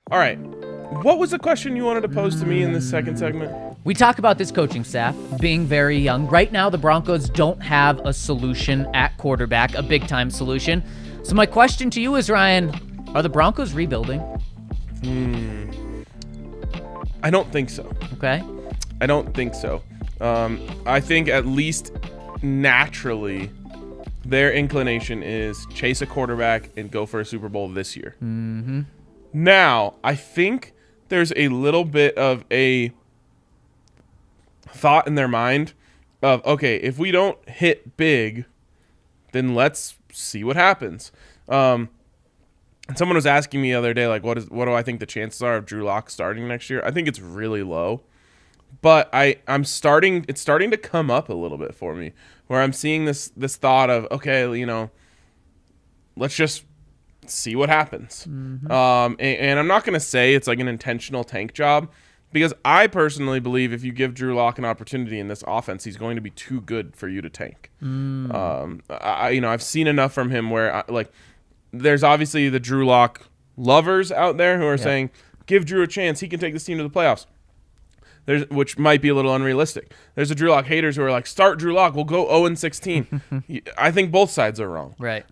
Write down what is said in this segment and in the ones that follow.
All right. What was the question you wanted to pose to me in this second segment? We talk about this coaching staff being very young. Right now, the Broncos don't have a solution at quarterback, a big-time solution. So my question to you is, Ryan, are the Broncos rebuilding? I don't think so. Okay. I don't think so. I think at least naturally their inclination is chase a quarterback and go for a Super Bowl this year. Mm-hmm. Now, I think there's a little bit of a thought in their mind of, okay, if we don't hit big, then let's see what happens. And someone was asking me the other day, like, what do I think the chances are of Drew Lock starting next year? I think it's really low. But it's starting to come up a little bit for me, where I'm seeing this thought of, okay, let's just see what happens. Mm-hmm. And I'm not going to say it's like an intentional tank job, because I personally believe if you give Drew Lock an opportunity in this offense, he's going to be too good for you to tank. I've seen enough from him where there's obviously the Drew Lock lovers out there who are saying, give Drew a chance, he can take this team to the playoffs. Which might be a little unrealistic. There's the Drew Lock haters who are like, start Drew Lock, we'll go 0-16. I think both sides are wrong. Right.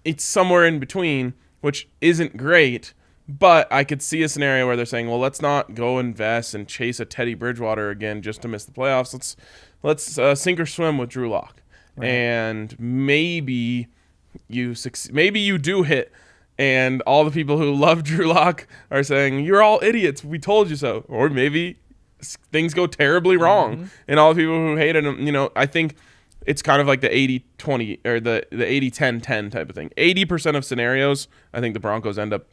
It's somewhere in between, which isn't great, but I could see a scenario where they're saying, well, let's not go invest and chase a Teddy Bridgewater again just to miss the playoffs. Let's sink or swim with Drew Lock. Right. And maybe you do hit, and all the people who love Drew Lock are saying, you're all idiots, we told you so. Or maybe things go terribly wrong, and all the people who hated him, I think it's kind of like the 80-20 or the 80-10-10 type of thing. 80% of scenarios, I think the Broncos end up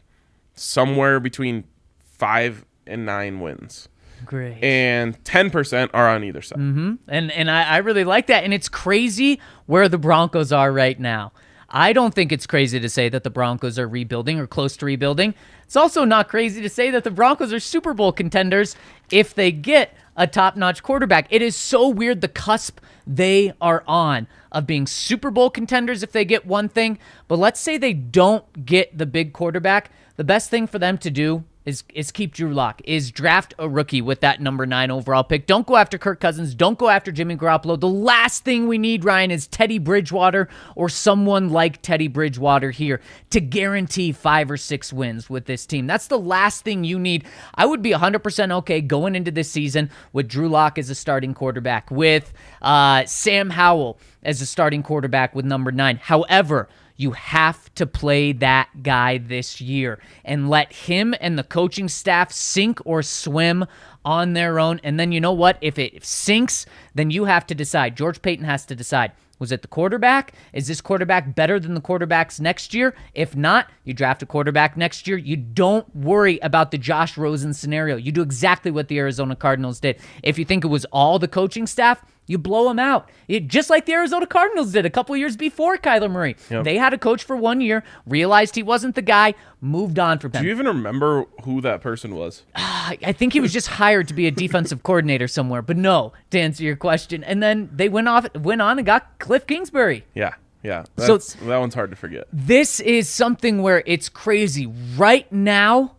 somewhere between 5 and 9 wins. Great. And 10% are on either side. Mm-hmm. And I really like that. And it's crazy where the Broncos are right now. I don't think it's crazy to say that the Broncos are rebuilding or close to rebuilding. It's also not crazy to say that the Broncos are Super Bowl contenders if they get a top-notch quarterback. It is so weird the cusp they are on of being Super Bowl contenders if they get one thing. But let's say they don't get the big quarterback. The best thing for them to do is keep Drew Lock, is draft a rookie with that number 9 overall pick. Don't go after Kirk Cousins. Don't go after Jimmy Garoppolo. The last thing we need, Ryan, is Teddy Bridgewater or someone like Teddy Bridgewater here to guarantee 5 or 6 wins with this team. That's the last thing you need. I would be 100% okay going into this season with Drew Lock as a starting quarterback, with Sam Howell as a starting quarterback with number 9. However, you have to play that guy this year and let him and the coaching staff sink or swim on their own. And then you know what? If it sinks, then you have to decide. George Paton has to decide. Was it the quarterback? Is this quarterback better than the quarterbacks next year? If not, you draft a quarterback next year. You don't worry about the Josh Rosen scenario. You do exactly what the Arizona Cardinals did. If you think it was all the coaching staff, you blow them out. Just like the Arizona Cardinals did a couple years before Kyler Murray. Yep. They had a coach for 1 year, realized he wasn't the guy, moved on from him. Do you even remember who that person was? I think he was just hired to be a defensive coordinator somewhere. But no, to answer your question. And then they went on and got Cliff Kingsbury. Yeah. That one's hard to forget. This is something where it's crazy. Right now,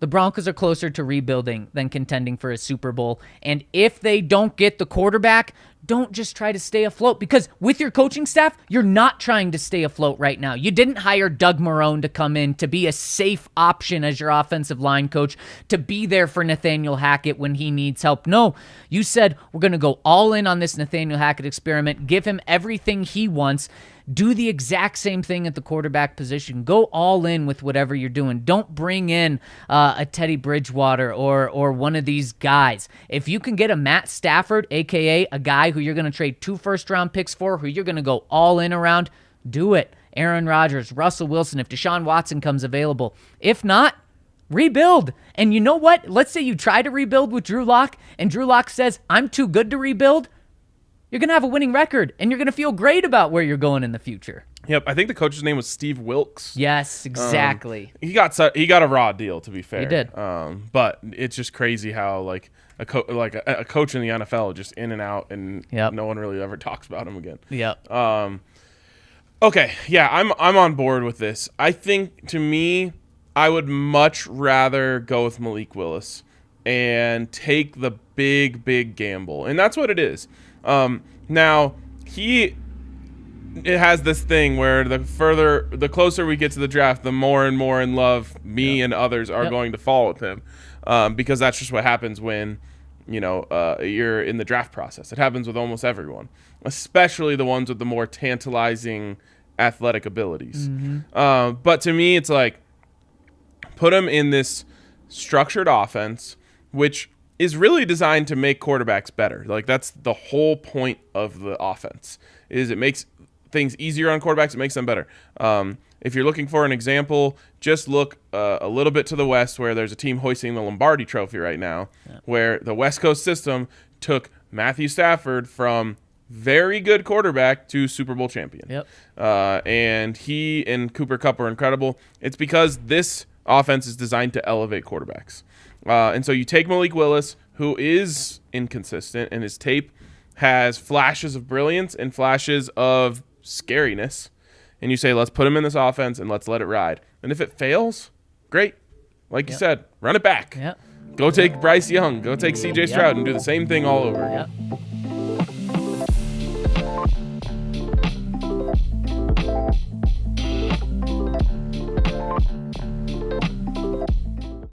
the Broncos are closer to rebuilding than contending for a Super Bowl. And if they don't get the quarterback, don't just try to stay afloat, because with your coaching staff, you're not trying to stay afloat right now. You didn't hire Doug Marrone to come in to be a safe option as your offensive line coach, to be there for Nathaniel Hackett when he needs help. No, you said we're going to go all in on this Nathaniel Hackett experiment, give him everything he wants. Do the exact same thing at the quarterback position. Go all in with whatever you're doing. Don't bring in a Teddy Bridgewater or one of these guys. If you can get a Matt Stafford, a.k.a. a guy who you're going to trade 2 first-round picks for, who you're going to go all in around, do it. Aaron Rodgers, Russell Wilson, if Deshaun Watson comes available. If not, rebuild. And you know what? Let's say you try to rebuild with Drew Lock, and Drew Lock says, I'm too good to rebuild. You're going to have a winning record, and you're going to feel great about where you're going in the future. Yep, I think the coach's name was Steve Wilks. Yes, exactly. He got a raw deal, to be fair. He did. But it's just crazy how a coach in the NFL just in and out, and no one really ever talks about him again. Yep. Okay, yeah, I'm on board with this. I think, to me, I would much rather go with Malik Willis and take the big gamble. And that's what it is. Now, it has this thing where the closer we get to the draft, the more and more in love me and others are going to fall with him, because that's just what happens when you're in the draft process. It happens with almost everyone, especially the ones with the more tantalizing athletic abilities. But to me, it's like, put him in this structured offense, which is really designed to make quarterbacks better. Like, that's the whole point of the offense, is it makes things easier on quarterbacks. It makes them better. If you're looking for an example, just look a little bit to the west, where there's a team hoisting the Lombardi Trophy right now, where the West Coast system took Matthew Stafford from very good quarterback to Super Bowl champion. And he and Cooper Kupp are incredible. It's because this offense is designed to elevate quarterbacks. And so you take Malik Willis, who is inconsistent, and his tape has flashes of brilliance and flashes of scariness, and you say, let's put him in this offense and let's let it ride. And if it fails, great. Like you said, run it back. Go take Bryce Young. Go take C.J. Stroud and do the same thing all over again.